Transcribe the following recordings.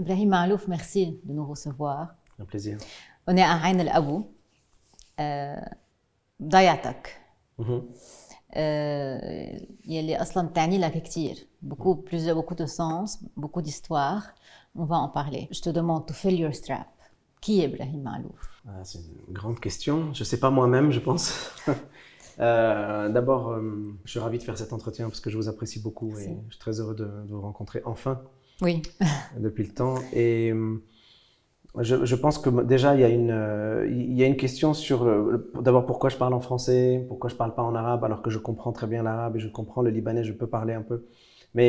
Ibrahim Malouf, merci de nous recevoir. Un plaisir. On est à Ain El Abou. ضيعتك يلي أصلاً تعني لك كتير. Beaucoup de sens, beaucoup d'histoire. On va en parler. Je te demande to fill your strap. Qui est Ibrahim Malouf? C'est une grande question. Je ne sais pas moi-même, je pense. D'abord, je suis ravi de faire cet entretien parce que je vous apprécie beaucoup et je suis très heureux de vous rencontrer enfin. Oui. Depuis le temps. Et je pense que déjà, il y a une question sur d'abord pourquoi je parle en français, pourquoi je ne parle pas en arabe alors que je comprends très bien l'arabe et je comprends le libanais, je peux parler un peu. Mais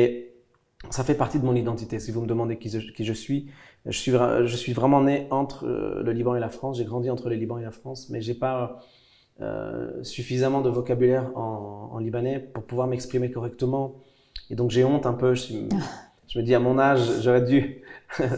ça fait partie de mon identité. Si vous me demandez qui je suis vraiment né entre le Liban et la France. J'ai grandi entre le Liban et la France, mais je n'ai pas suffisamment de vocabulaire en libanais pour pouvoir m'exprimer correctement. Et donc j'ai honte un peu. Je me dis, à mon âge, j'aurais dû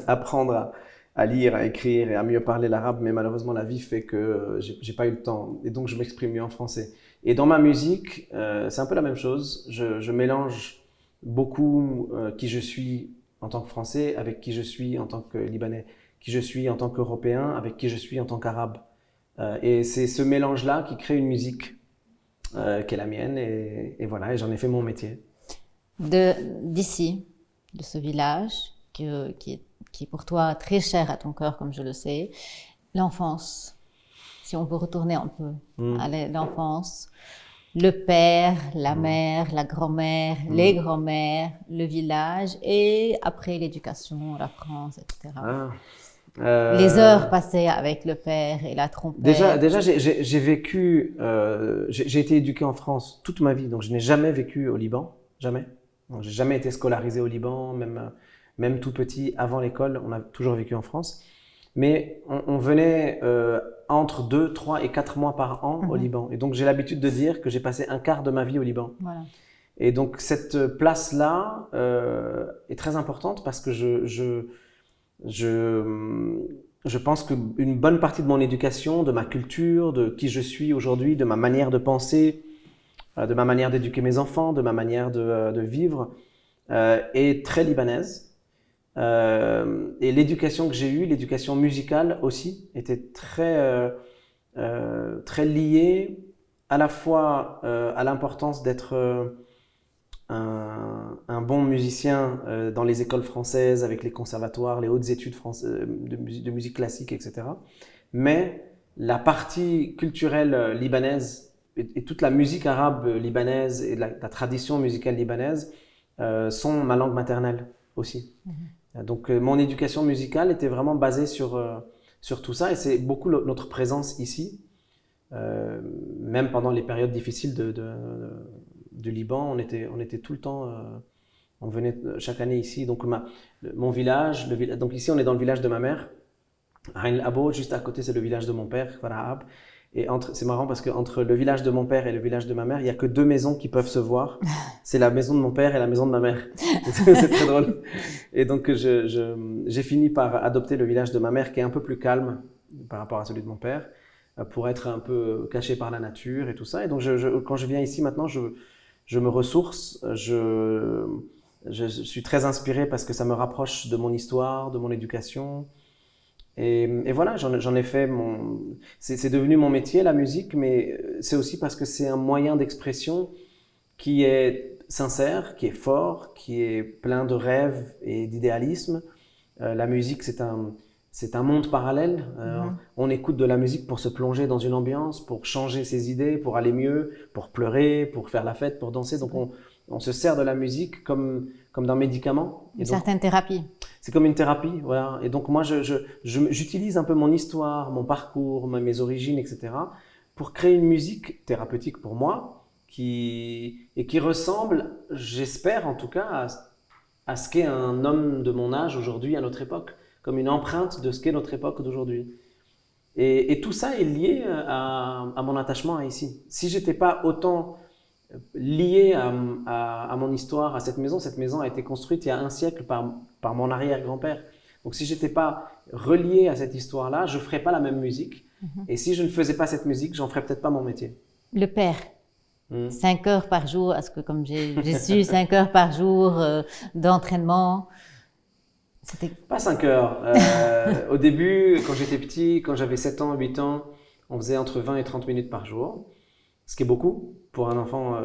apprendre à lire, à écrire et à mieux parler l'arabe, mais malheureusement, la vie fait que j'ai pas eu le temps. Et donc, je m'exprime mieux en français. Et dans ma musique, c'est un peu la même chose. Je mélange beaucoup qui je suis en tant que Français avec qui je suis en tant que Libanais, qui je suis en tant qu'Européen avec qui je suis en tant qu'Arabe. Et c'est ce mélange-là qui crée une musique qui est la mienne. Et voilà, et j'en ai fait mon métier. D'ici, de ce village qui est pour toi très cher à ton cœur, comme je le sais, l'enfance. Si on peut retourner un peu à l'enfance, le père, la mère, la grand-mère, les grands-mères, le village et après l'éducation, la France, etc. Les heures passées avec le père et la trompette. Déjà j'ai vécu, j'ai été éduqué en France toute ma vie, donc je n'ai jamais vécu au Liban, jamais. J'ai jamais été scolarisé au Liban, même tout petit, avant l'école, on a toujours vécu en France. Mais on venait entre 2, 3 et 4 mois par an au Liban. Et donc j'ai l'habitude de dire que j'ai passé un quart de ma vie au Liban. Voilà. Et donc cette place-là est très importante parce que je pense qu'une bonne partie de mon éducation, de ma culture, de qui je suis aujourd'hui, de ma manière de penser, de ma manière d'éduquer mes enfants, de ma manière de vivre, est très libanaise. Et l'éducation que j'ai eue, l'éducation musicale aussi, était très liée à la fois à l'importance d'être un bon musicien dans les écoles françaises, avec les conservatoires, les hautes études de musique classique, etc. Mais la partie culturelle libanaise et toute la musique arabe libanaise et la tradition musicale libanaise sont ma langue maternelle aussi. Donc mon éducation musicale était vraiment basée sur tout ça et c'est beaucoup notre présence ici, même pendant les périodes difficiles du Liban, on était tout le temps, on venait chaque année ici. Donc mon village, donc ici on est dans le village de ma mère, Ain El Abou, juste à côté c'est le village de mon père, Farahab. Et c'est marrant parce qu'entre le village de mon père et le village de ma mère, il n'y a que 2 maisons qui peuvent se voir. C'est la maison de mon père et la maison de ma mère. C'est très drôle. Et donc, j'ai fini par adopter le village de ma mère qui est un peu plus calme par rapport à celui de mon père, pour être un peu caché par la nature et tout ça. Et donc, quand je viens ici maintenant, je me ressource. Je suis très inspiré parce que ça me rapproche de mon histoire, de mon éducation. Et voilà, j'en ai fait c'est devenu mon métier, la musique, mais c'est aussi parce que c'est un moyen d'expression qui est sincère, qui est fort, qui est plein de rêves et d'idéalisme. La musique, c'est un monde parallèle. On écoute de la musique pour se plonger dans une ambiance, pour changer ses idées, pour aller mieux, pour pleurer, pour faire la fête, pour danser. Donc on se sert de la musique comme d'un médicament. Une certaine thérapie. C'est comme une thérapie, voilà. Et donc moi, j'utilise un peu mon histoire, mon parcours, mes origines, etc. pour créer une musique thérapeutique pour moi qui ressemble, j'espère en tout cas, à ce qu'est un homme de mon âge aujourd'hui, à notre époque, comme une empreinte de ce qu'est notre époque d'aujourd'hui. Et tout ça est lié à mon attachement à ici. Si j'étais pas autant lié à mon histoire, à cette maison a été construite il y a 1 siècle par mon arrière-grand-père. Donc si j'étais pas relié à cette histoire-là, je ferais pas la même musique. Et si je ne faisais pas cette musique, j'en ferais peut-être pas mon métier. Le père. 5 heures par jour, parce que comme j'ai su, 5 heures par jour d'entraînement. C'était... Pas 5 heures. Au début, quand j'étais petit, quand j'avais 7 ans, 8 ans, on faisait entre 20 et 30 minutes par jour, ce qui est beaucoup pour un enfant.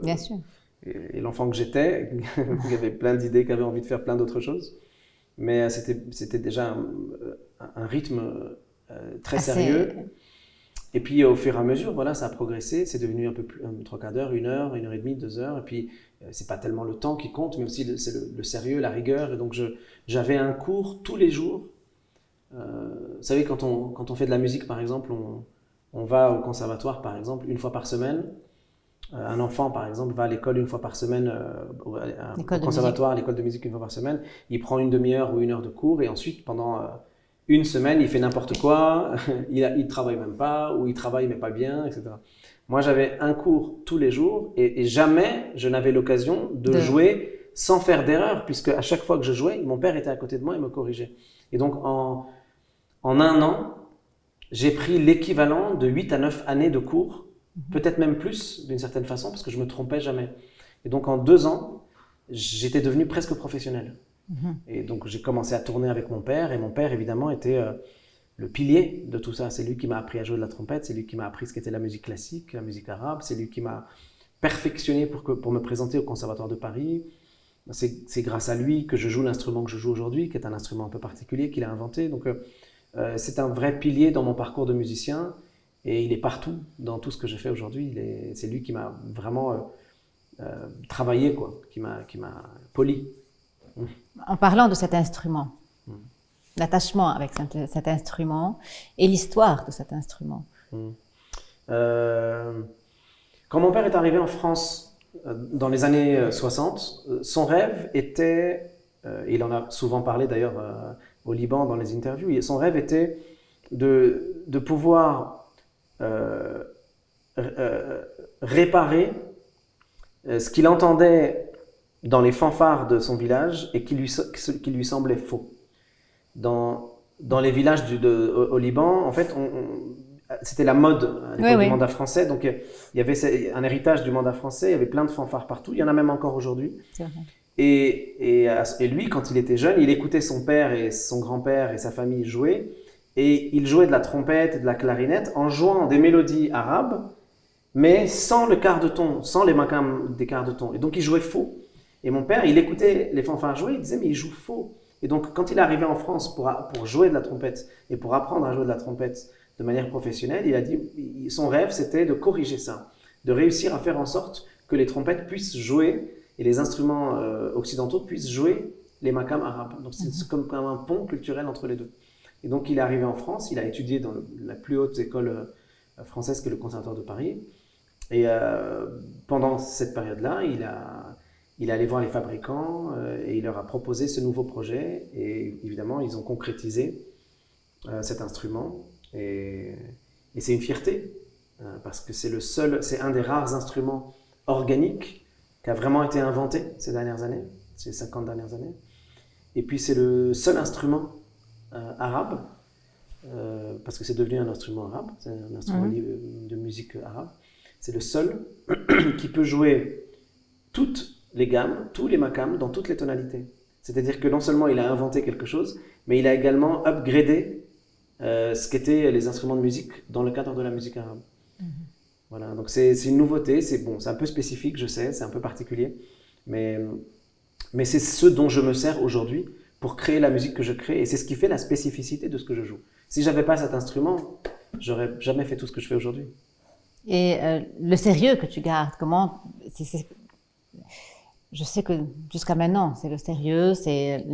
Bien sûr. Et l'enfant que j'étais, qui avait plein d'idées, qui avait envie de faire plein d'autres choses. Mais c'était déjà un rythme très sérieux. Et puis au fur et à mesure, voilà, ça a progressé. C'est devenu un peu plus, 3/4 d'heure, 1 heure, 1 heure et demie, 2 heures. Et puis c'est pas tellement le temps qui compte, mais aussi c'est le sérieux, la rigueur. Et donc j'avais un cours tous les jours. Vous savez, quand on fait de la musique, par exemple, on va au conservatoire, par exemple, 1 fois par semaine. Un enfant, par exemple, va à l'école 1 fois par semaine, au conservatoire, à l'école de musique 1 fois par semaine. Il prend 1/2 heure ou 1 heure de cours et ensuite, pendant 1 semaine, il fait n'importe quoi. Il travaille même pas ou il travaille mais pas bien, etc. Moi, j'avais un cours tous les jours et jamais je n'avais l'occasion de jouer sans faire d'erreur, puisque à chaque fois que je jouais, mon père était à côté de moi et me corrigeait. Et donc, en 1 an, j'ai pris l'équivalent de 8 à 9 années de cours. Peut-être même plus, d'une certaine façon, parce que je ne me trompais jamais. Et donc, en 2 ans, j'étais devenu presque professionnel. Et donc, j'ai commencé à tourner avec mon père. Et mon père, évidemment, était le pilier de tout ça. C'est lui qui m'a appris à jouer de la trompette. C'est lui qui m'a appris ce qu'était la musique classique, la musique arabe. C'est lui qui m'a perfectionné pour me présenter au Conservatoire de Paris. C'est grâce à lui que je joue l'instrument que je joue aujourd'hui, qui est un instrument un peu particulier qu'il a inventé. Donc, c'est un vrai pilier dans mon parcours de musicien. Et il est partout dans tout ce que je fais aujourd'hui. C'est lui qui m'a vraiment travaillé, quoi, qui m'a poli. En parlant de cet instrument, l'attachement avec cet instrument et l'histoire de cet instrument. Quand mon père est arrivé en France dans les années 60, son rêve était, il en a souvent parlé d'ailleurs au Liban dans les interviews, et son rêve était de pouvoir réparer ce qu'il entendait dans les fanfares de son village et qui lui semblait faux. Dans les villages au Liban, en fait, c'était la mode à l'époque du mandat français, donc il y avait un héritage du mandat français, il y avait plein de fanfares partout, il y en a même encore aujourd'hui. Et lui, quand il était jeune, il écoutait son père et son grand-père et sa famille jouer. Et il jouait de la trompette et de la clarinette en jouant des mélodies arabes, mais sans le quart de ton, sans les maqams des quarts de ton. Et donc il jouait faux. Et mon père, il écoutait les fanfares jouer, il disait mais il joue faux. Et donc quand il est arrivé en France pour jouer de la trompette et pour apprendre à jouer de la trompette de manière professionnelle, il a dit, son rêve c'était de corriger ça, de réussir à faire en sorte que les trompettes puissent jouer et les instruments occidentaux puissent jouer les maqams arabes. Donc c'est comme un pont culturel entre les deux. Et donc, il est arrivé en France, il a étudié dans la plus haute école française qui est le Conservatoire de Paris. Et pendant cette période-là, il est allé voir les fabricants et il leur a proposé ce nouveau projet. Et évidemment, ils ont concrétisé cet instrument. Et c'est une fierté, parce que c'est un des rares instruments organiques qui a vraiment été inventé ces dernières années, ces 50 dernières années. Et puis, c'est le seul instrument arabe, parce que c'est devenu un instrument arabe, c'est un instrument de musique arabe. C'est le seul qui peut jouer toutes les gammes, tous les maqams, dans toutes les tonalités. C'est-à-dire que non seulement il a inventé quelque chose, mais il a également upgradé ce qu'étaient les instruments de musique dans le cadre de la musique arabe. Voilà, donc c'est une nouveauté, c'est un peu spécifique, je sais, c'est un peu particulier, mais c'est ce dont je me sers aujourd'hui pour créer la musique que je crée, et c'est ce qui fait la spécificité de ce que je joue. Si j'avais pas cet instrument, j'aurais jamais fait tout ce que je fais aujourd'hui. Et le sérieux que tu gardes, comment je sais que jusqu'à maintenant, c'est le sérieux, c'est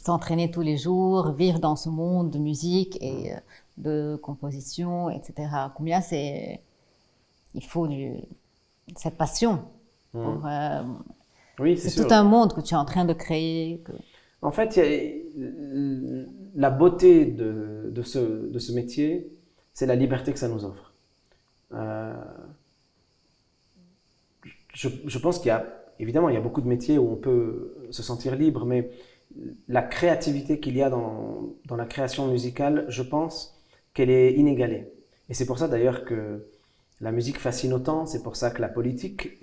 s'entraîner tous les jours, vivre dans ce monde de musique et de composition, etc. Combien il faut cette passion pour... oui, c'est tout un monde que tu es en train de créer. En fait, la beauté de ce métier, c'est la liberté que ça nous offre. Je pense évidemment, il y a beaucoup de métiers où on peut se sentir libre, mais la créativité qu'il y a dans la création musicale, je pense qu'elle est inégalée. Et c'est pour ça d'ailleurs que la musique fascine autant, c'est pour ça que la politique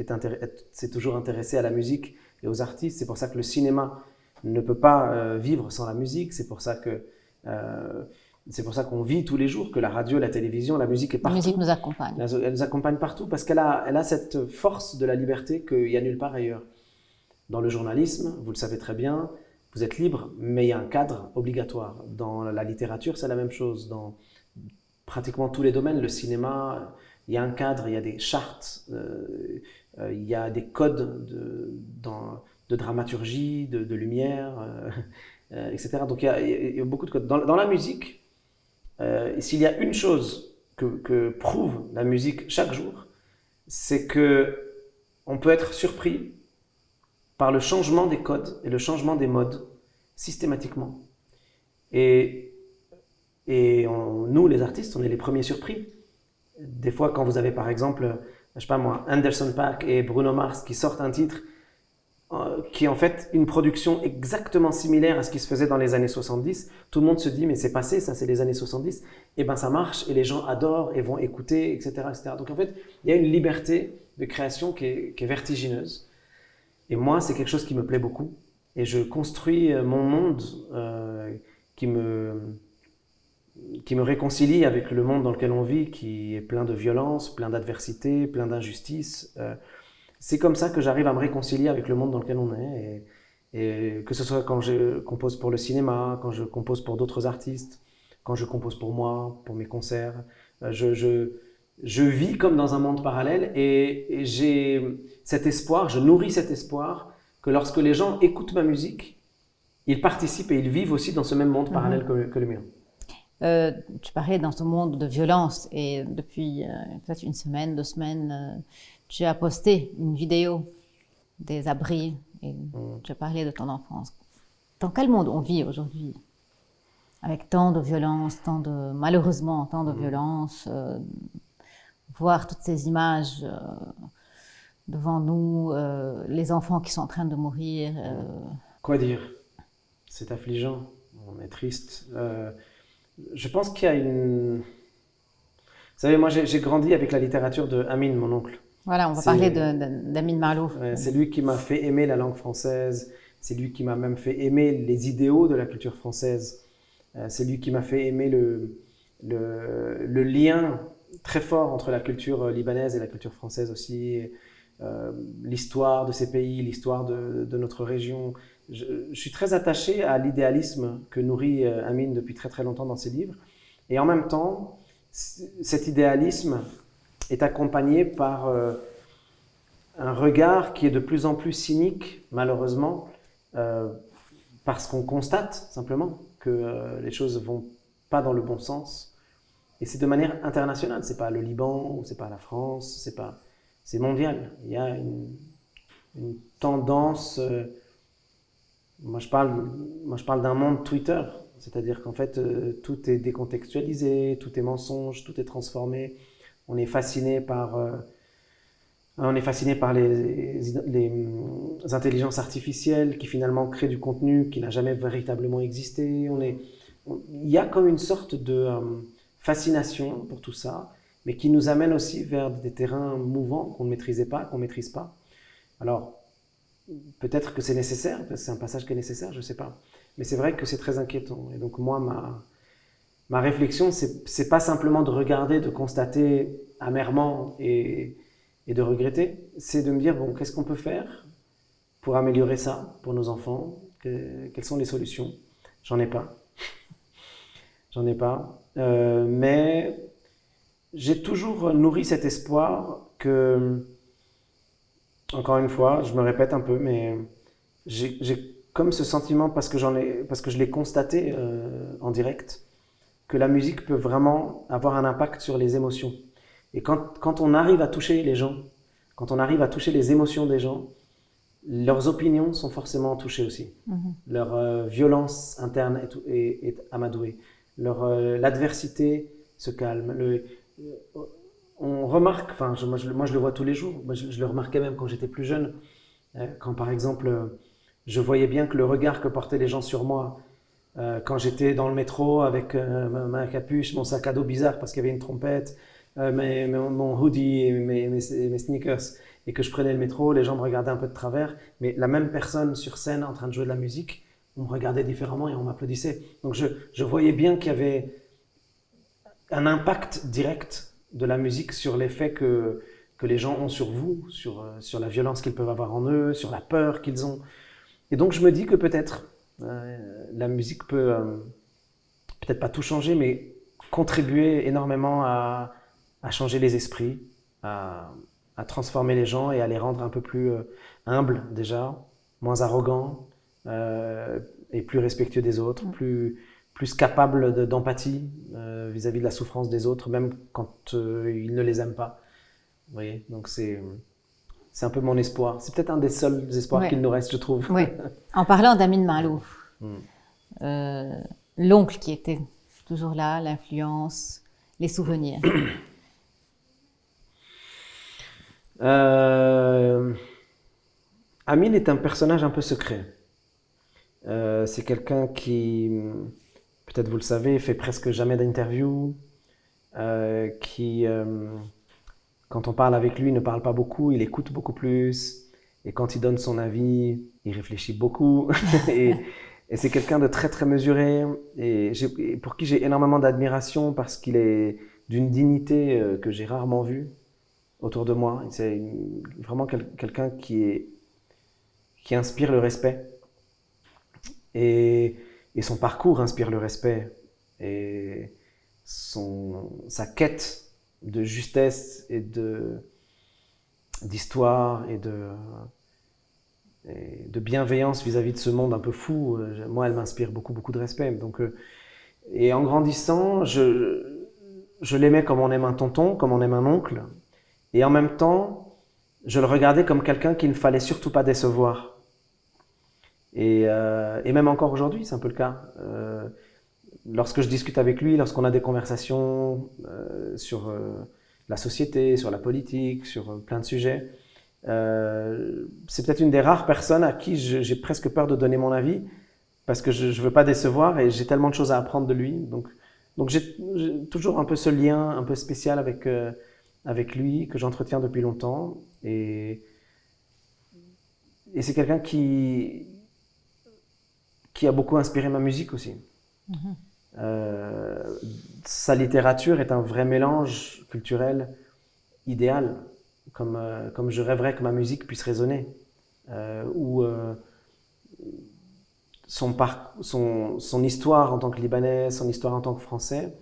s'est toujours intéressée à la musique et aux artistes, c'est pour ça que le cinéma ne peut pas vivre sans la musique. C'est pour ça qu'on vit tous les jours, que la radio, la télévision, la musique est partout. La musique nous accompagne. Elle nous accompagne partout parce qu'elle a cette force de la liberté qu'il n'y a nulle part ailleurs. Dans le journalisme, vous le savez très bien, vous êtes libre, mais il y a un cadre obligatoire. Dans la littérature, c'est la même chose. Dans pratiquement tous les domaines, le cinéma, il y a un cadre, il y a des chartes, il y a des codes de dramaturgie, de lumière, etc. Donc il y a beaucoup de codes. Dans la musique, s'il y a une chose que prouve la musique chaque jour, c'est qu'on peut être surpris par le changement des codes et le changement des modes systématiquement. Et nous, les artistes, on est les premiers surpris. Des fois, quand vous avez par exemple, je sais pas moi, Anderson .Paak et Bruno Mars qui sortent un titre qui est en fait une production exactement similaire à ce qui se faisait dans les années 70, tout le monde se dit mais c'est passé, ça c'est les années 70, et ben ça marche et les gens adorent et vont écouter, etc., etc. Donc en fait, il y a une liberté de création qui est vertigineuse. Et moi, c'est quelque chose qui me plaît beaucoup. Et je construis mon monde qui me réconcilie avec le monde dans lequel on vit, qui est plein de violence, plein d'adversité, plein d'injustice. C'est comme ça que j'arrive à me réconcilier avec le monde dans lequel on est. Et que ce soit quand je compose pour le cinéma, quand je compose pour d'autres artistes, quand je compose pour moi, pour mes concerts, je vis comme dans un monde parallèle et j'ai cet espoir, je nourris cet espoir que lorsque les gens écoutent ma musique, ils participent et ils vivent aussi dans ce même monde parallèle que le mien. Tu parlais dans ce monde de violence et depuis peut-être une semaine, 2 semaines, tu as posté une vidéo des abris et tu as parlé de ton enfance. Dans quel monde on vit aujourd'hui? Avec tant de violence, malheureusement, tant de violence, voir toutes ces images devant nous, les enfants qui sont en train de mourir. Quoi dire? C'est affligeant, on est triste. Je pense qu'il y a une... Vous savez, moi j'ai grandi avec la littérature de Amin, mon oncle. Voilà, on va parler d'Amin Maalouf. C'est lui qui m'a fait aimer la langue française, c'est lui qui m'a même fait aimer les idéaux de la culture française, c'est lui qui m'a fait aimer le lien très fort entre la culture libanaise et la culture française aussi, l'histoire de ces pays, l'histoire de notre région. Je suis très attaché à l'idéalisme que nourrit Amin depuis très très longtemps dans ses livres. Et en même temps, cet idéalisme est accompagné par un regard qui est de plus en plus cynique, malheureusement, parce qu'on constate simplement que les choses ne vont pas dans le bon sens. Et c'est de manière internationale, ce n'est pas le Liban, ou ce n'est pas la France, c'est mondial. Il y a une tendance... Moi, je parle d'un monde Twitter, c'est-à-dire qu'en fait, tout est décontextualisé, tout est mensonge, tout est transformé. On est fasciné par les intelligences artificielles qui finalement créent du contenu qui n'a jamais véritablement existé. Il y a comme une sorte de fascination pour tout ça, mais qui nous amène aussi vers des terrains mouvants qu'on ne maîtrisait pas, qu'on ne maîtrise pas. Alors, peut-être que c'est nécessaire, c'est un passage qui est nécessaire, je ne sais pas. Mais c'est vrai que c'est très inquiétant. Et donc moi, ma réflexion, c'est pas simplement de regarder, de constater amèrement et de regretter, c'est de me dire, bon, qu'est-ce qu'on peut faire pour améliorer ça pour nos enfants? Quelles sont les solutions? J'en ai pas. J'en ai pas. Mais j'ai toujours nourri cet espoir que... Encore une fois, je me répète un peu, mais j'ai comme ce sentiment, parce que je l'ai constaté en direct, que la musique peut vraiment avoir un impact sur les émotions. Et quand on arrive à toucher les gens, quand on arrive à toucher les émotions des gens, leurs opinions sont forcément touchées aussi. Leur violence interne est amadouée. L'adversité se calme. On remarque, enfin, moi je le vois tous les jours, moi, je le remarquais même quand j'étais plus jeune, quand par exemple je voyais bien que le regard que portaient les gens sur moi, quand j'étais dans le métro avec ma capuche, mon sac à dos bizarre parce qu'il y avait une trompette, mon hoodie et mes sneakers, et que je prenais le métro, les gens me regardaient un peu de travers, mais la même personne sur scène en train de jouer de la musique on me regardait différemment et on m'applaudissait. Donc je voyais bien qu'il y avait un impact direct de la musique sur l'effet que les gens ont sur vous, sur la violence qu'ils peuvent avoir en eux, sur la peur qu'ils ont. Et donc je me dis que peut-être la musique peut, peut-être pas tout changer, mais contribuer énormément à changer les esprits, à transformer les gens et à les rendre un peu plus humbles déjà, moins arrogants et plus respectueux des autres, plus capables d'empathie vis-à-vis de la souffrance des autres, même quand ils ne les aiment pas. Vous voyez, donc c'est un peu mon espoir. C'est peut-être un des seuls espoirs qu'il nous reste, je trouve. Oui. En parlant d'Amin Maalouf, l'oncle qui était toujours là, l'influence, les souvenirs. Amin est un personnage un peu secret. C'est quelqu'un qui, peut-être vous le savez, fait presque jamais d'interviews, qui, quand on parle avec lui, ne parle pas beaucoup, il écoute beaucoup plus, et quand il donne son avis, il réfléchit beaucoup, et c'est quelqu'un de très très mesuré, et pour qui j'ai énormément d'admiration parce qu'il est d'une dignité que j'ai rarement vue autour de moi. C'est vraiment quelqu'un qui inspire le respect. Et son parcours inspire le respect. Et sa quête de justesse et d'histoire et de bienveillance vis-à-vis de ce monde un peu fou, moi, elle m'inspire beaucoup, beaucoup de respect. Donc, et en grandissant, je l'aimais comme on aime un tonton, comme on aime un oncle. Et en même temps, je le regardais comme quelqu'un qu'il ne fallait surtout pas décevoir. Et même encore aujourd'hui, c'est un peu le cas. Lorsque je discute avec lui, lorsqu'on a des conversations sur la société, sur la politique, sur plein de sujets, c'est peut-être une des rares personnes à qui j'ai presque peur de donner mon avis parce que je ne veux pas décevoir et j'ai tellement de choses à apprendre de lui. Donc j'ai toujours un peu ce lien un peu spécial avec lui que j'entretiens depuis longtemps. Et c'est quelqu'un qui a beaucoup inspiré ma musique aussi. Sa littérature est un vrai mélange culturel idéal, comme je rêverais que ma musique puisse résonner, où son histoire en tant que Libanais, son histoire en tant que Français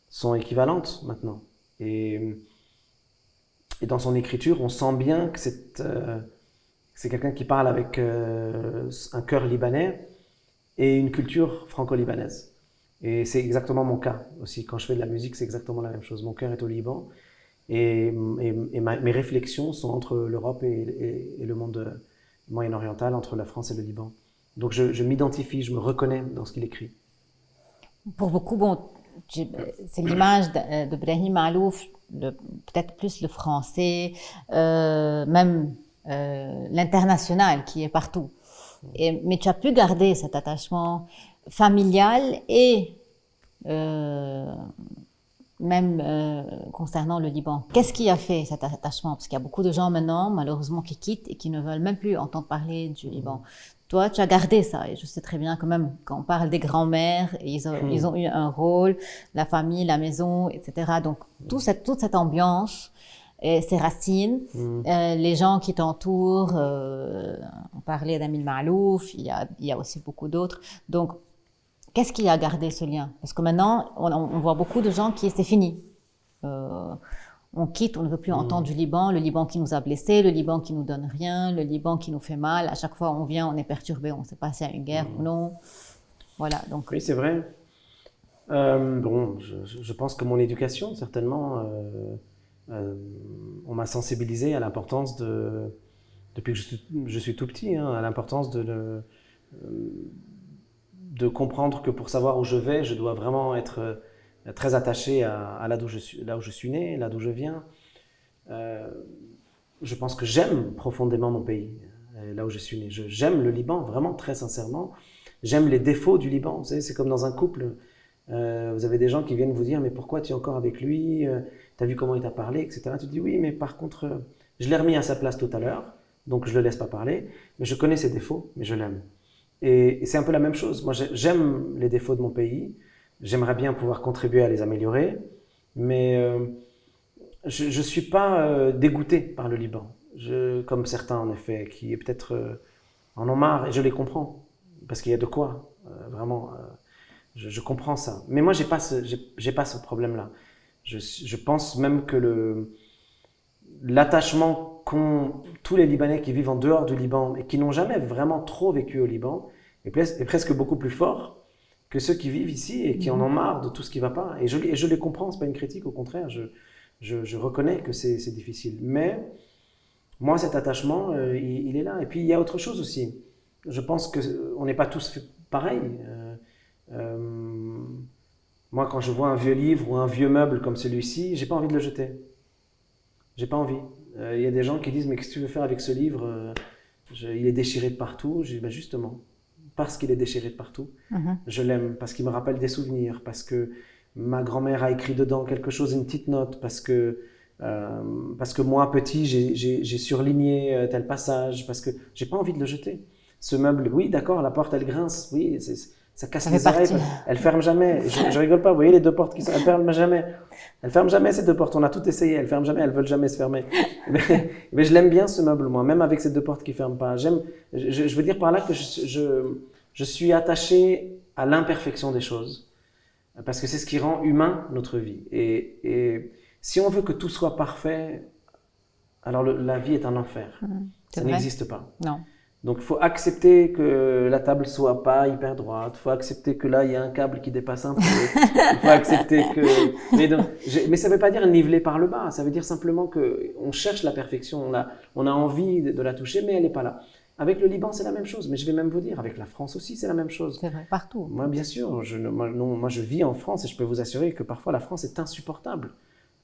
sont équivalentes maintenant. Et dans son écriture, on sent bien que c'est quelqu'un qui parle avec un cœur libanais et une culture franco-libanaise. Et c'est exactement mon cas aussi. Quand je fais de la musique, c'est exactement la même chose. Mon cœur est au Liban et mes réflexions sont entre l'Europe et le monde moyen-oriental, entre la France et le Liban. Donc je m'identifie, je me reconnais dans ce qu'il écrit. Pour beaucoup, c'est l'image de Brahim Maalouf, peut-être plus le français, même l'international qui est partout. Mais tu as pu garder cet attachement familial et même concernant le Liban. Qu'est-ce qui a fait cet attachement? Parce qu'il y a beaucoup de gens maintenant, malheureusement, qui quittent et qui ne veulent même plus entendre parler du Liban. Toi, tu as gardé ça. Et je sais très bien quand même, quand on parle des grands-mères, ils ont eu un rôle, la famille, la maison, etc. Donc, toute cette ambiance, et ses racines, les gens qui t'entourent, on parlait d'Amin Maalouf, il y a aussi beaucoup d'autres. Donc, qu'est-ce qui a gardé ce lien? Parce que maintenant, on voit beaucoup de gens qui, c'est fini. On quitte, on ne veut plus entendre du Liban, le Liban qui nous a blessés, le Liban qui nous donne rien, le Liban qui nous fait mal. À chaque fois, on vient, on est perturbé, on ne sait pas s'il y a une guerre ou non. Voilà, donc... Oui, c'est vrai. Bon, je pense que mon éducation, certainement... on m'a sensibilisé à l'importance depuis que je suis tout petit, à l'importance de comprendre que pour savoir où je vais, je dois vraiment être très attaché à là où je suis né, là d'où je viens. Je pense que j'aime profondément mon pays, là où je suis né. J'aime le Liban, vraiment très sincèrement. J'aime les défauts du Liban. Vous savez, c'est comme dans un couple. Vous avez des gens qui viennent vous dire « mais pourquoi tu es encore avec lui ? T'as vu comment il t'a parlé, etc. » Tu te dis « oui, mais par contre, je l'ai remis à sa place tout à l'heure, donc je ne le laisse pas parler, mais je connais ses défauts, mais je l'aime. » Et c'est un peu la même chose. Moi, j'aime les défauts de mon pays. J'aimerais bien pouvoir contribuer à les améliorer. Mais je ne suis pas dégoûté par le Liban. Comme certains, en effet, qui peut-être en ont marre. Et je les comprends. Parce qu'il y a de quoi. Vraiment, je comprends ça. Mais moi, j'ai pas ce problème-là. Je pense même que l'attachement qu'ont tous les Libanais qui vivent en dehors du Liban et qui n'ont jamais vraiment trop vécu au Liban est presque beaucoup plus fort que ceux qui vivent ici et qui en ont marre de tout ce qui ne va pas. Et je les comprends, ce n'est pas une critique, au contraire, je reconnais que c'est difficile. Mais moi, cet attachement, il est là. Et puis, il y a autre chose aussi. Je pense qu'on n'est pas tous pareils. Moi, quand je vois un vieux livre ou un vieux meuble comme celui-ci, j'ai pas envie de le jeter. J'ai pas envie. Il y a des gens qui disent, mais qu'est-ce que tu veux faire avec ce livre? Il est déchiré de partout. Je dis, ben justement, parce qu'il est déchiré de partout, je l'aime, parce qu'il me rappelle des souvenirs, parce que ma grand-mère a écrit dedans quelque chose, une petite note, parce que moi, petit, j'ai surligné tel passage, parce que j'ai pas envie de le jeter. Ce meuble, oui, d'accord, la porte, elle grince, oui, ça casse les oreilles, elle ferme jamais. Je rigole pas, vous voyez les deux portes elles ferment jamais. Elles ferment jamais ces deux portes, on a tout essayé, elles ferment jamais, elles veulent jamais se fermer. Mais je l'aime bien ce meuble, moi, même avec ces deux portes qui ferment pas. Je veux dire par là que je suis attaché à l'imperfection des choses, parce que c'est ce qui rend humain notre vie. Et si on veut que tout soit parfait, alors la vie est un enfer. Ça n'existe pas. Non. Donc, il faut accepter que la table soit pas hyper droite. Il faut accepter que là, il y a un câble qui dépasse un peu. Il faut accepter que... Mais ça ne veut pas dire niveler par le bas. Ça veut dire simplement qu'on cherche la perfection. On a envie de la toucher, mais elle n'est pas là. Avec le Liban, c'est la même chose. Mais je vais même vous dire, avec la France aussi, c'est la même chose. C'est vrai, partout. Moi, bien sûr. Moi, je vis en France et je peux vous assurer que parfois, la France est insupportable.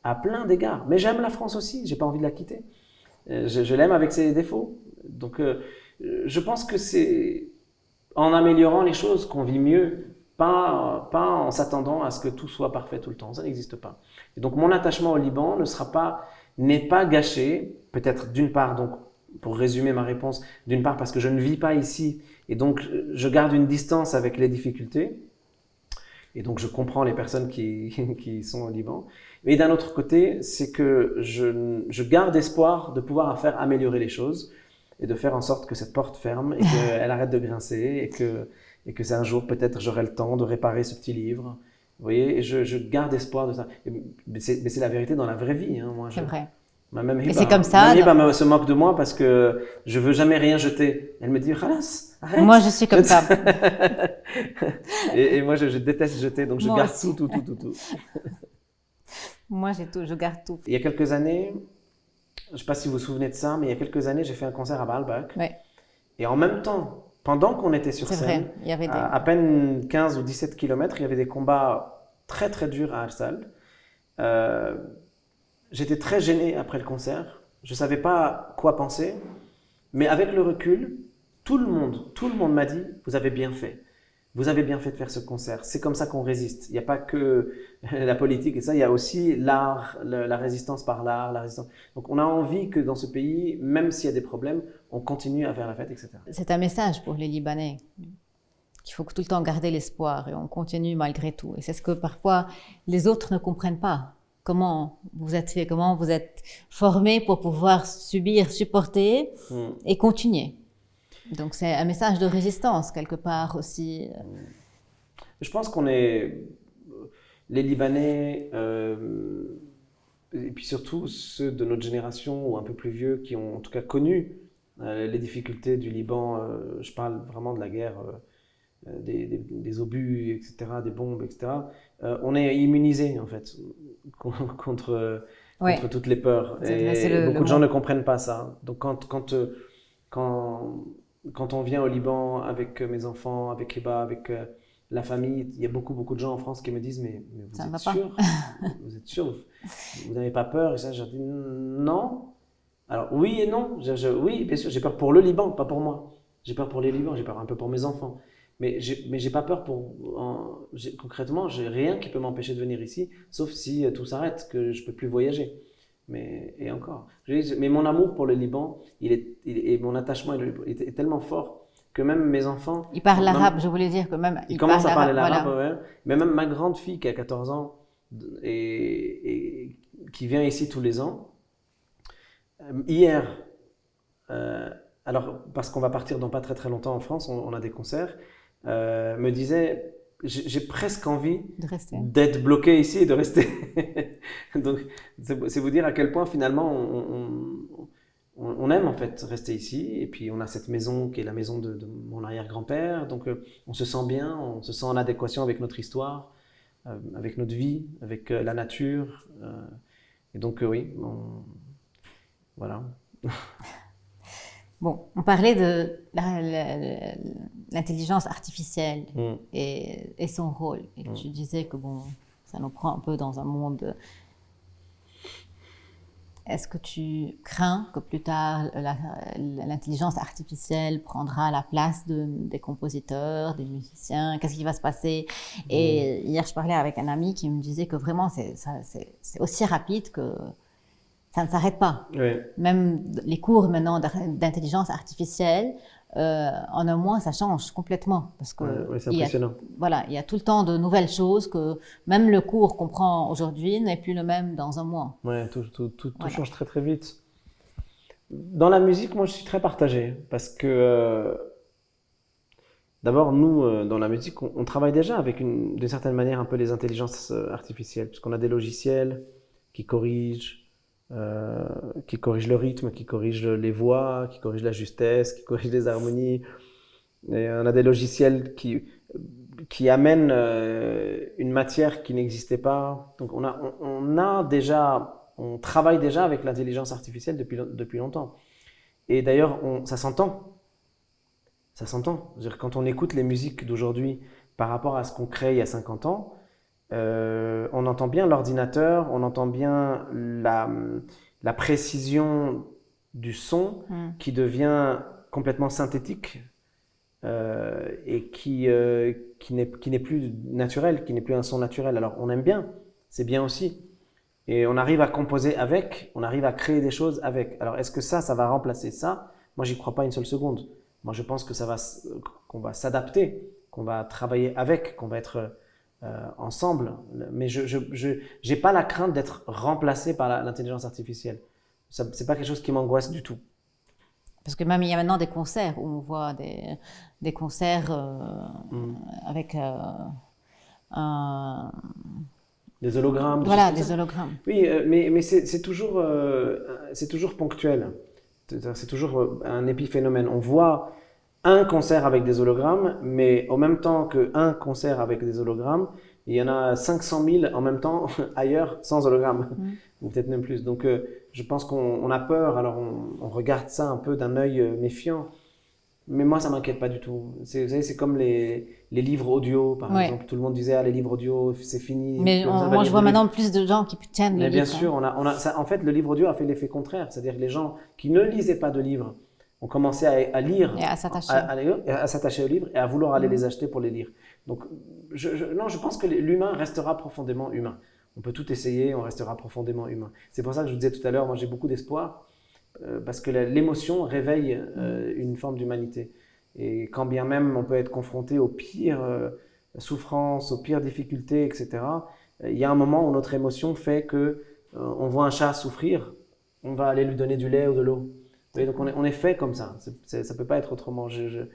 À plein d'égards. Mais j'aime la France aussi. Je n'ai pas envie de la quitter. Je l'aime avec ses défauts. Donc... je pense que c'est en améliorant les choses qu'on vit mieux, pas en s'attendant à ce que tout soit parfait tout le temps. Ça n'existe pas. Et donc mon attachement au Liban n'est pas gâché, peut-être d'une part, donc pour résumer ma réponse, d'une part parce que je ne vis pas ici et donc je garde une distance avec les difficultés. Et donc je comprends les personnes qui sont au Liban. Mais d'un autre côté, c'est que je garde espoir de pouvoir faire améliorer les choses et de faire en sorte que cette porte ferme et qu'elle arrête de grincer et que un jour peut-être j'aurai le temps de réparer ce petit livre. Vous voyez, et je garde espoir de ça. Mais c'est la vérité dans la vraie vie. Hein. C'est vrai. Même et c'est comme ça. Hiba se moque de moi parce que je veux jamais rien jeter. Elle me dit, Khalas, arrête. Moi, je suis comme ça. et moi, je déteste jeter, donc je garde tout. Moi, je garde tout. Il y a quelques années, je ne sais pas si vous vous souvenez de ça, mais il y a quelques années, j'ai fait un concert à Baalbek. Ouais. Et en même temps, pendant qu'on était sur scène, vrai, il y avait à peine 15 ou 17 km, il y avait des combats très très durs à Arsal. J'étais très gêné après le concert. Je ne savais pas quoi penser. Mais avec le recul, tout le monde m'a dit « Vous avez bien fait. Vous avez bien fait de faire ce concert. C'est comme ça qu'on résiste. Il n'y a pas que la politique et ça, il y a aussi l'art, la résistance par l'art, la résistance. Donc on a envie que dans ce pays, même s'il y a des problèmes, on continue à faire la fête, etc. » C'est un message pour les Libanais, qu'il faut tout le temps garder l'espoir et on continue malgré tout. Et c'est ce que parfois les autres ne comprennent pas. Comment vous êtes fait, comment vous êtes formé pour pouvoir subir, supporter et continuer. Donc c'est un message de résistance quelque part aussi. Je pense qu'on est les Libanais et puis surtout ceux de notre génération ou un peu plus vieux qui ont en tout cas connu les difficultés du Liban. Je parle vraiment de la guerre, des obus, etc., des bombes, etc. On est immunisés en fait contre toutes les peurs. Et beaucoup de gens ne comprennent pas ça. Donc quand on vient au Liban avec mes enfants, avec Hiba, avec la famille, il y a beaucoup de gens en France qui me disent mais vous êtes sûr vous êtes sûr, vous n'avez pas peur? Et ça, je dis non. Alors oui et non. Oui, bien sûr, j'ai peur pour le Liban, pas pour moi. J'ai peur pour les Libans, j'ai peur un peu pour mes enfants. Mais j'ai pas peur concrètement, j'ai rien qui peut m'empêcher de venir ici, sauf si tout s'arrête, que je peux plus voyager. Et encore. Mais mon amour pour le Liban, et mon attachement est tellement fort que même mes enfants... Ils parlent l'arabe, je voulais dire que même... Ils commencent à parler l'arabe, voilà. ouais. Mais même ma grande fille qui a 14 ans et qui vient ici tous les ans, hier, alors parce qu'on va partir dans pas très très longtemps en France, on a des concerts, me disait, j'ai presque envie d'être bloqué ici et de rester. Donc c'est vous dire à quel point finalement on aime en fait rester ici, et puis on a cette maison qui est la maison de mon arrière-grand-père, donc on se sent bien, on se sent en adéquation avec notre histoire, avec notre vie, avec la nature, et donc oui, voilà. Bon, on parlait de l'intelligence artificielle et son rôle, et tu disais que bon, ça nous prend un peu dans un monde... Est-ce que tu crains que plus tard, l'intelligence artificielle prendra la place des compositeurs, des musiciens? Qu'est-ce qui va se passer? Et hier, je parlais avec un ami qui me disait que vraiment, c'est aussi rapide que ça ne s'arrête pas. Oui. Même les cours maintenant d'intelligence artificielle, en un mois, ça change complètement. Parce que c'est impressionnant. Il y a tout le temps de nouvelles choses, que même le cours qu'on prend aujourd'hui n'est plus le même dans un mois. Oui, tout change très très vite. Dans la musique, moi je suis très partagé, parce que d'abord, nous, dans la musique, on travaille déjà avec d'une certaine manière un peu les intelligences artificielles, puisqu'on a des logiciels qui corrigent le rythme, qui corrigent les voix, qui corrigent la justesse, qui corrigent les harmonies. Et on a des logiciels qui amènent une matière qui n'existait pas. Donc on travaille déjà avec l'intelligence artificielle depuis longtemps. Et d'ailleurs, ça s'entend. Ça s'entend. C'est-à-dire, quand on écoute les musiques d'aujourd'hui par rapport à ce qu'on crée il y a 50 ans, on entend bien l'ordinateur, on entend bien la précision du son qui devient complètement synthétique et qui n'est plus naturel, qui n'est plus un son naturel. Alors on aime bien, c'est bien aussi. Et on arrive à composer avec, on arrive à créer des choses avec. Alors est-ce que ça va remplacer ça? Moi j'y crois pas une seule seconde. Moi je pense que qu'on va s'adapter, qu'on va travailler avec, qu'on va être ensemble, mais je n'ai pas la crainte d'être remplacé par l'intelligence artificielle. Ce n'est pas quelque chose qui m'angoisse du tout. Parce que même il y a maintenant des concerts où on voit des concerts avec des hologrammes. Voilà, des hologrammes. Oui, mais c'est toujours ponctuel. C'est toujours un épiphénomène. On voit un concert avec des hologrammes, mais en même temps qu'un concert avec des hologrammes, il y en a 500 000 en même temps ailleurs sans hologramme, ou peut-être même plus. Donc je pense qu'on a peur, alors on regarde ça un peu d'un œil méfiant. Mais moi, ça ne m'inquiète pas du tout. Vous savez, c'est comme les livres audio, par exemple. Tout le monde disait, les livres audio, c'est fini. Mais moi, je vois maintenant plus de gens qui tiennent le livre. Bien sûr, en fait, le livre audio a fait l'effet contraire. C'est-à-dire que les gens qui ne lisaient pas de livres ont commencé à lire, et à s'attacher aux livres et à vouloir aller les acheter pour les lire. Donc, je pense que l'humain restera profondément humain. On peut tout essayer, on restera profondément humain. C'est pour ça que je vous disais tout à l'heure, moi j'ai beaucoup d'espoir, parce que l'émotion réveille une forme d'humanité. Et quand bien même on peut être confronté aux pires souffrances, aux pires difficultés, etc., il y a un moment où notre émotion fait que on voit un chat souffrir, on va aller lui donner du lait ou de l'eau. Oui, donc on est fait comme ça. Ça ne peut pas être autrement. Je ne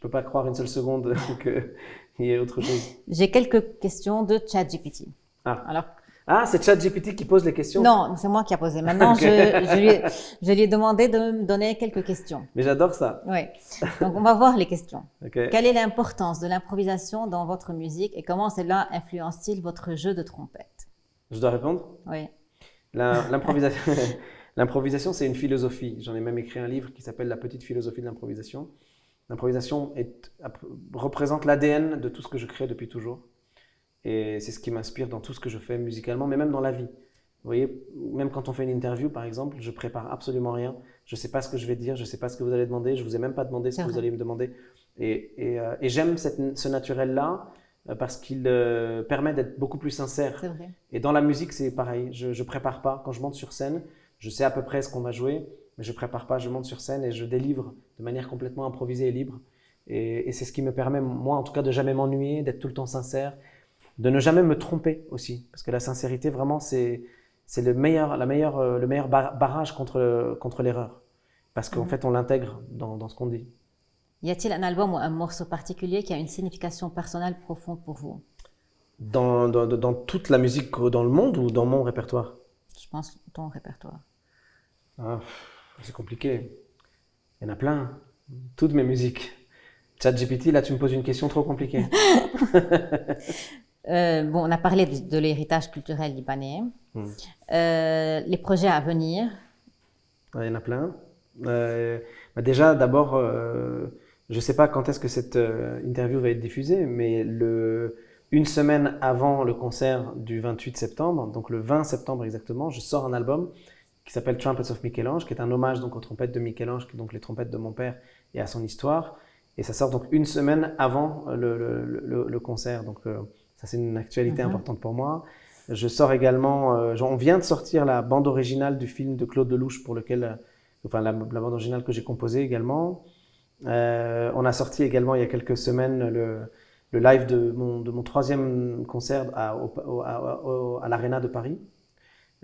peux pas croire une seule seconde qu'il y ait autre chose. J'ai quelques questions de ChatGPT. C'est ChatGPT qui pose les questions? Non, c'est moi qui ai posé. Maintenant, je lui ai demandé de me donner quelques questions. Mais j'adore ça. Oui. Donc, on va voir les questions. Okay. Quelle est l'importance de l'improvisation dans votre musique et comment cela influence-t-il votre jeu de trompette? Je dois répondre? Oui. L'improvisation, c'est une philosophie. J'en ai même écrit un livre qui s'appelle « La petite philosophie de l'improvisation ». L'improvisation représente l'ADN de tout ce que je crée depuis toujours. Et c'est ce qui m'inspire dans tout ce que je fais musicalement, mais même dans la vie. Vous voyez, même quand on fait une interview, par exemple, je prépare absolument rien. Je ne sais pas ce que je vais dire, je ne sais pas ce que vous allez demander, je ne vous ai même pas demandé ce que vous allez me demander. Et j'aime ce naturel-là parce qu'il permet d'être beaucoup plus sincère. C'est vrai. Et dans la musique, c'est pareil. Je ne prépare pas. Quand je monte sur scène, je sais à peu près ce qu'on va jouer, mais je ne prépare pas. Je monte sur scène et je délivre de manière complètement improvisée et libre. Et c'est ce qui me permet, moi en tout cas, de jamais m'ennuyer, d'être tout le temps sincère, de ne jamais me tromper aussi. Parce que la sincérité, vraiment, c'est le meilleur barrage contre l'erreur. Parce qu'en fait, on l'intègre dans ce qu'on dit. Y a-t-il un album ou un morceau particulier qui a une signification personnelle profonde pour vous? Dans toute la musique dans le monde ou dans mon répertoire? Je pense ton répertoire. Ah, c'est compliqué. Il y en a plein. Toutes mes musiques. ChatGPT, là, tu me poses une question trop compliquée. Bon, on a parlé de l'héritage culturel libanais. Les projets à venir? Il y en a plein. Déjà, d'abord, je ne sais pas quand est-ce que cette interview va être diffusée, mais une semaine avant le concert du 28 septembre, donc le 20 septembre exactement, je sors un album qui s'appelle Trumpets of Michel-Ange, qui est un hommage donc aux trompettes de Michel-Ange, donc les trompettes de mon père et à son histoire. Et ça sort donc une semaine avant le concert. Donc ça, c'est une actualité importante pour moi. Je sors également, on vient de sortir la bande originale du film de Claude Lelouch, pour lequel, la bande originale que j'ai composée également. On a sorti également il y a quelques semaines le live de mon troisième concert à l'Arena de Paris.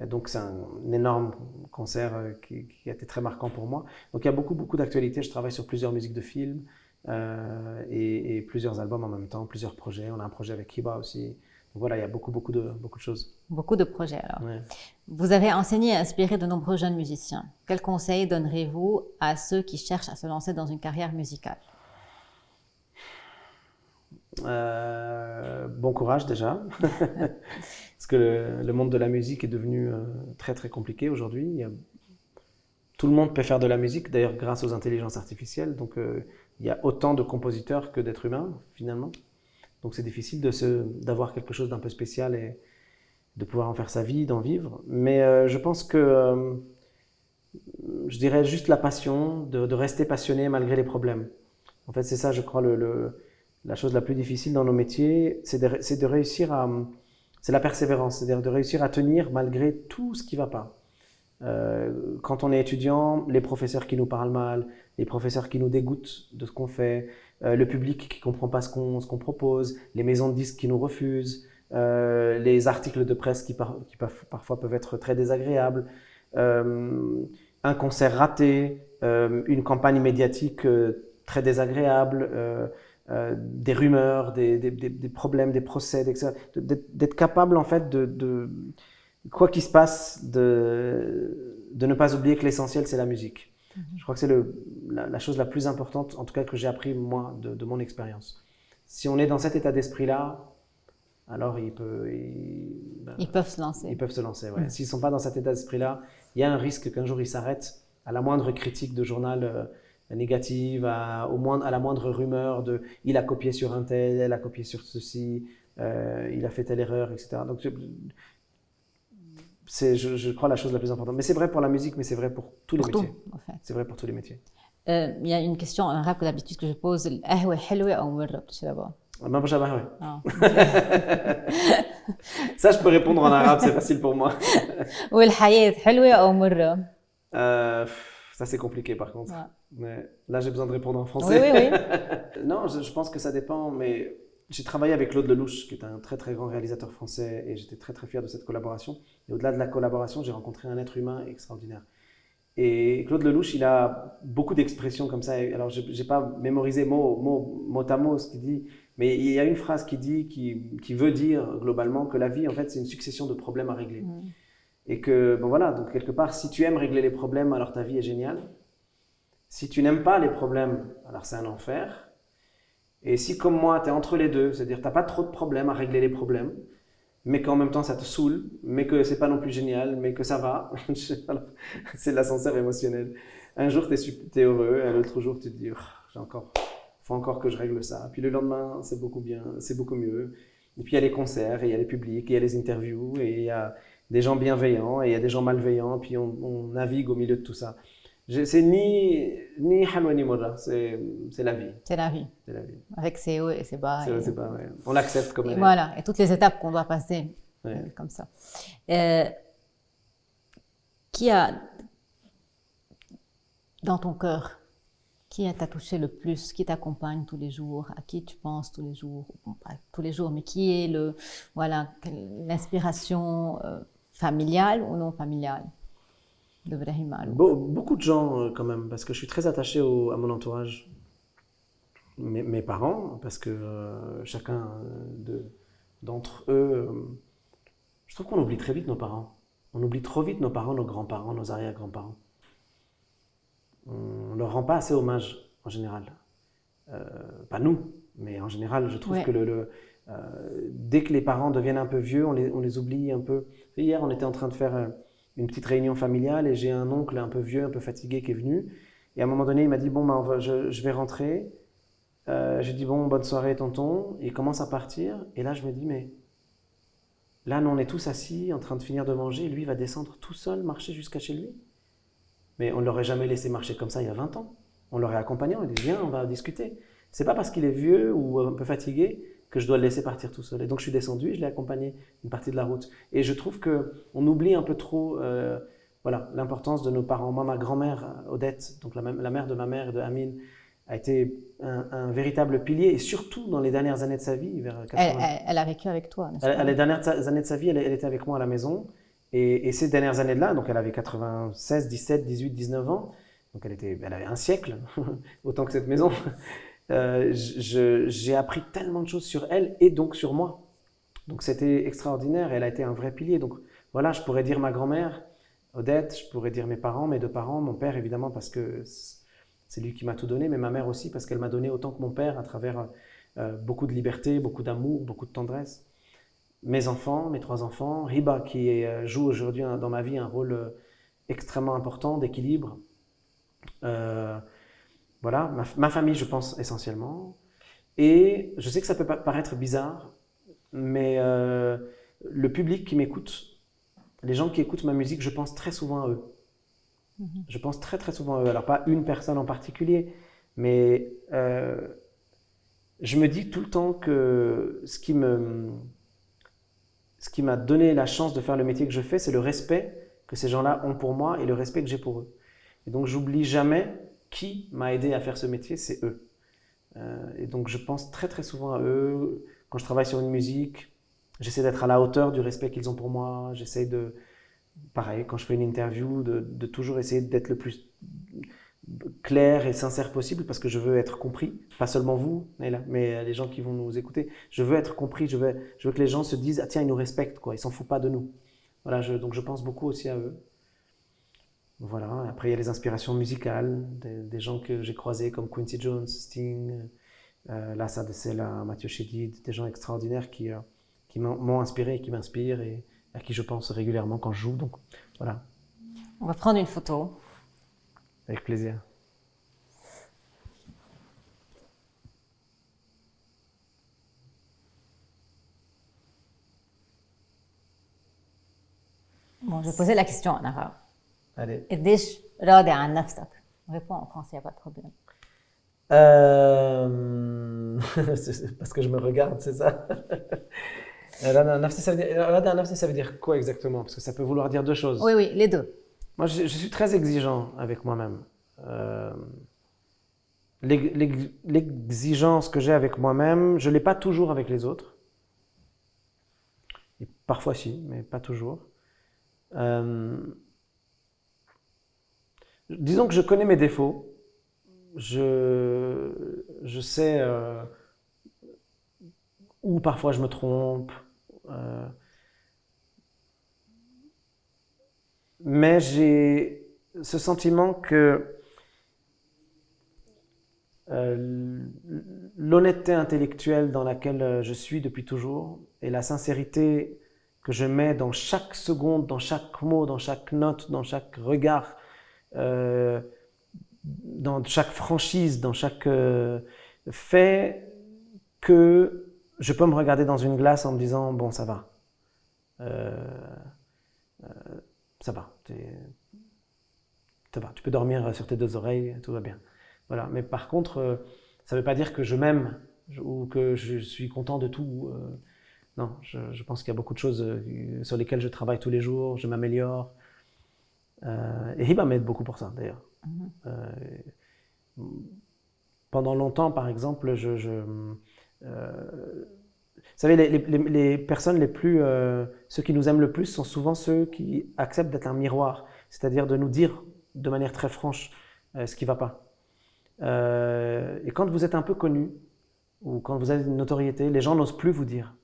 Et donc c'est un énorme concert qui a été très marquant pour moi. Donc il y a beaucoup d'actualités. Je travaille sur plusieurs musiques de films et plusieurs albums en même temps, plusieurs projets. On a un projet avec Hiba aussi. Donc voilà, il y a beaucoup de choses. Beaucoup de projets alors. Ouais. Vous avez enseigné et inspiré de nombreux jeunes musiciens. Quels conseils donnerez-vous à ceux qui cherchent à se lancer dans une carrière musicale? Bon courage déjà, parce que le monde de la musique est devenu très compliqué aujourd'hui. Tout le monde peut faire de la musique, d'ailleurs grâce aux intelligences artificielles, donc il y a autant de compositeurs que d'êtres humains finalement. Donc c'est difficile d'avoir quelque chose d'un peu spécial et de pouvoir en faire sa vie, d'en vivre. Mais je pense que je dirais juste la passion, de rester passionné malgré les problèmes. En fait c'est ça, je crois, la chose la plus difficile dans nos métiers, c'est de réussir c'est la persévérance, c'est-à-dire de réussir à tenir malgré tout ce qui ne va pas. Quand on est étudiant, les professeurs qui nous parlent mal, les professeurs qui nous dégoûtent de ce qu'on fait, le public qui ne comprend pas ce qu'on propose, les maisons de disques qui nous refusent, les articles de presse qui parfois peuvent être très désagréables, un concert raté, une campagne médiatique très désagréable, des rumeurs, des problèmes, des procès, etc. D'être capable en fait quoi qu'il se passe, de ne pas oublier que l'essentiel c'est la musique. Je crois que c'est la chose la plus importante, en tout cas que j'ai appris moi de mon expérience. Si on est dans cet état d'esprit-là, alors ils peuvent se lancer. Ils peuvent se lancer, ouais. S'ils ne sont pas dans cet état d'esprit-là, il y a un risque qu'un jour ils s'arrêtent à la moindre critique de journal négative, à la moindre rumeur de « il a copié sur un tel, elle a copié sur ceci, il a fait telle erreur », etc. Donc je crois la chose la plus importante. Mais c'est vrai pour la musique, mais c'est vrai pour tous les métiers. En fait. C'est vrai pour tous les métiers. Il y a une question en arabe que d'habitude que je pose. القهوة حلوة أو مرة بتشربها؟ ما بشربها قهوة. Ça, je peux répondre en arabe, c'est facile pour moi. والحياة حلوة أو مرة؟ Ça, c'est compliqué par contre. Ouais. Mais là, j'ai besoin de répondre en français. Oui. Non, je pense que ça dépend, mais j'ai travaillé avec Claude Lelouch, qui est un très grand réalisateur français, et j'étais très fier de cette collaboration. Et au-delà de la collaboration, j'ai rencontré un être humain extraordinaire. Et Claude Lelouch, il a beaucoup d'expressions comme ça. Alors, je n'ai pas mémorisé mot à mot ce qu'il dit, mais il y a une phrase qui veut dire globalement que la vie, en fait, c'est une succession de problèmes à régler. Et que, bon voilà, donc quelque part, si tu aimes régler les problèmes, alors ta vie est géniale. Si tu n'aimes pas les problèmes, alors c'est un enfer. Et si, comme moi, tu es entre les deux, c'est-à-dire tu n'as pas trop de problèmes à régler les problèmes, mais qu'en même temps ça te saoule, mais que c'est pas non plus génial, mais que ça va, c'est l'ascenseur émotionnel. Un jour, tu es heureux, et l'autre jour, tu te dis, faut encore que je règle ça. Puis le lendemain, c'est beaucoup mieux. Et puis il y a les concerts, et il y a les publics, et il y a les interviews, et il y a des gens bienveillants, et il y a des gens malveillants, puis on navigue au milieu de tout ça. C'est ni halwa ni morra, c'est la vie. C'est la vie. C'est la vie. Avec ses hauts et ses bas. C'est pas, ouais. On l'accepte comme elle est. Voilà, et toutes les étapes qu'on doit passer, comme ça. Qui a dans ton cœur, Qui t'a touché le plus? Qui t'accompagne tous les jours? À qui tu penses tous les jours? Bon, pas tous les jours, mais qui est l'inspiration familiale ou non familiale de Brahim Alouf? Beaucoup de gens quand même, parce que je suis très attaché à mon entourage. Mes parents, parce que chacun d'entre eux, je trouve qu'on oublie très vite nos parents. On oublie trop vite nos parents, nos grands-parents, nos arrière-grands-parents. On ne leur rend pas assez hommage, en général. Pas nous, mais en général, je trouve que dès que les parents deviennent un peu vieux, on les oublie un peu. Hier, on était en train de faire une petite réunion familiale et j'ai un oncle un peu vieux, un peu fatigué qui est venu. Et à un moment donné, il m'a dit, bon, ben, je vais rentrer. J'ai dit, bon, bonne soirée, tonton. Et il commence à partir. Et là, je me dis, mais là, nous, on est tous assis, en train de finir de manger. Et lui, il va descendre tout seul, marcher jusqu'à chez lui. Mais on ne l'aurait jamais laissé marcher comme ça il y a 20 ans. On l'aurait accompagné, on lui dit, viens, on va discuter. C'est pas parce qu'il est vieux ou un peu fatigué que je dois le laisser partir tout seul. Et donc, je suis descendu et je l'ai accompagné une partie de la route. Et je trouve qu'on oublie un peu trop l'importance de nos parents. Moi, ma grand-mère, Odette, donc la mère de ma mère et de Amine, a été un véritable pilier, et surtout dans les dernières années de sa vie, vers 80. Elle a vécu avec toi, n'est-ce pas? Les dernières années de sa vie, elle était avec moi à la maison. Et ces dernières années-là, donc elle avait 96, 17, 18, 19 ans, donc elle avait un siècle, autant que cette maison. J'ai appris tellement de choses sur elle et donc sur moi. Donc c'était extraordinaire, elle a été un vrai pilier. Donc voilà, je pourrais dire ma grand-mère, Odette, je pourrais dire mes parents, mes deux parents, mon père évidemment parce que c'est lui qui m'a tout donné, mais ma mère aussi parce qu'elle m'a donné autant que mon père à travers beaucoup de liberté, beaucoup d'amour, beaucoup de tendresse. Mes enfants, mes 3 enfants, Riba qui joue aujourd'hui dans ma vie un rôle extrêmement important d'équilibre. Voilà, ma famille, je pense essentiellement. Et je sais que ça peut paraître bizarre, mais le public qui m'écoute, les gens qui écoutent ma musique, je pense très souvent à eux. Je pense très très souvent à eux. Alors pas une personne en particulier, mais je me dis tout le temps que ce qui m'a donné la chance de faire le métier que je fais, c'est le respect que ces gens-là ont pour moi et le respect que j'ai pour eux. Et donc j'oublie jamais qui m'a aidé à faire ce métier, c'est eux. Et donc je pense très très souvent à eux. Quand je travaille sur une musique, j'essaie d'être à la hauteur du respect qu'ils ont pour moi. J'essaie pareil, quand je fais une interview, de toujours essayer d'être le plus clair et sincère possible parce que je veux être compris, pas seulement vous, mais les gens qui vont nous écouter. Je veux être compris, je veux que les gens se disent ah tiens, ils nous respectent, quoi, ils s'en foutent pas de nous. Voilà, donc je pense beaucoup aussi à eux. Voilà, après il y a les inspirations musicales, des gens que j'ai croisés comme Quincy Jones, Sting, Lassa de Sela, Mathieu Chédid, des gens extraordinaires qui m'ont inspiré et qui m'inspirent et à qui je pense régulièrement quand je joue. Donc voilà. On va prendre une photo. Avec plaisir. Bon, je vais poser la question en arabe. Allez. قديش راضي عن نفسك? Réponds en français, il n'y a pas de problème. C'est parce que je me regarde, c'est ça. Ça veut dire quoi exactement? Parce que ça peut vouloir dire 2 choses. Oui, oui, les deux. Moi, je suis très exigeant avec moi-même. L'exigence que j'ai avec moi-même, je ne l'ai pas toujours avec les autres. Et parfois si, mais pas toujours. Disons que je connais mes défauts. Je sais où parfois je me trompe. Mais j'ai ce sentiment que l'honnêteté intellectuelle dans laquelle je suis depuis toujours et la sincérité que je mets dans chaque seconde, dans chaque mot, dans chaque note, dans chaque regard, dans chaque franchise, dans chaque fait que je peux me regarder dans une glace en me disant bon ça va, ça va, tu peux dormir sur tes 2 oreilles, tout va bien. Voilà. Mais par contre, ça ne veut pas dire que je m'aime ou que je suis content de tout. Non, je pense qu'il y a beaucoup de choses sur lesquelles je travaille tous les jours, je m'améliore. Et Hiba m'aide beaucoup pour ça, d'ailleurs. pendant longtemps, par exemple, vous savez, les personnes les plus, ceux qui nous aiment le plus sont souvent ceux qui acceptent d'être un miroir, c'est-à-dire de nous dire de manière très franche ce qui ne va pas. Et quand vous êtes un peu connu, ou quand vous avez une notoriété, les gens n'osent plus vous dire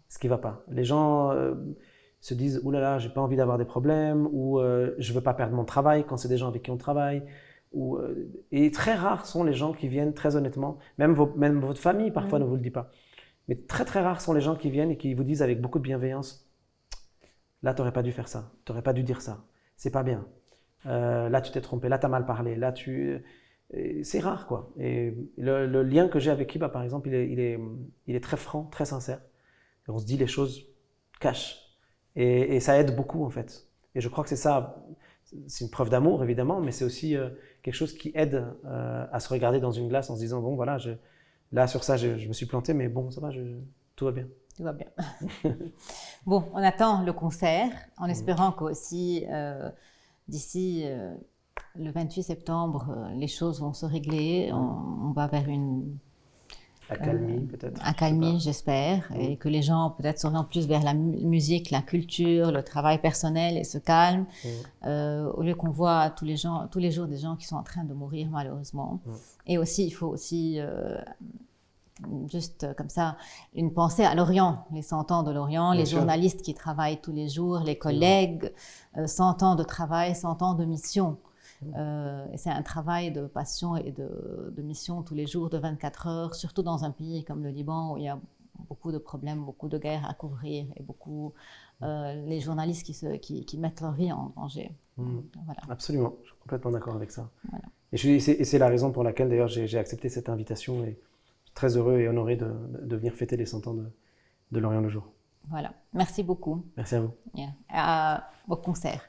ce qui ne va pas. Les gens se disent « Ouh là là, j'ai pas envie d'avoir des problèmes » ou « Je veux pas perdre mon travail » quand c'est des gens avec qui on travaille. Et très rares sont les gens qui viennent très honnêtement, même votre famille parfois ne vous le dit pas. Mais très très rares sont les gens qui viennent et qui vous disent avec beaucoup de bienveillance « Là, tu n'aurais pas dû faire ça, tu n'aurais pas dû dire ça, c'est pas bien. Là, tu t'es trompé, là, tu as mal parlé, là, tu… » C'est rare, quoi. Et le lien que j'ai avec Hiba, par exemple, il est très franc, très sincère. Et on se dit les choses cash. Et ça aide beaucoup, en fait. Et je crois que c'est ça, c'est une preuve d'amour, évidemment, mais c'est aussi quelque chose qui aide à se regarder dans une glace en se disant, bon, voilà, là, sur ça, je me suis planté, mais bon, ça va, tout va bien. Tout va bien. Bon, on attend le concert, en espérant qu'aussi, d'ici le 28 septembre, les choses vont se régler. On va vers une… Accalmie, peut-être. Accalmie, j'espère, et que les gens peut-être s'orientent plus vers la musique, la culture, le travail personnel et se calment, au lieu qu'on voit tous les jours des gens qui sont en train de mourir malheureusement. Et aussi, il faut aussi, juste comme ça, une pensée à l'Orient, les 100 ans de l'Orient, les journalistes qui travaillent tous les jours, les collègues, 100 ans de travail, 100 ans de mission. Et c'est un travail de passion et de mission tous les jours, de 24 heures, surtout dans un pays comme le Liban où il y a beaucoup de problèmes, beaucoup de guerres à couvrir et beaucoup les journalistes qui mettent leur vie en danger. Voilà. Absolument, je suis complètement d'accord avec ça. Voilà. Et c'est la raison pour laquelle d'ailleurs j'ai accepté cette invitation et je suis très heureux et honoré de venir fêter les 100 ans de L'Orient le jour. Voilà, merci beaucoup. Merci à vous. Au concert.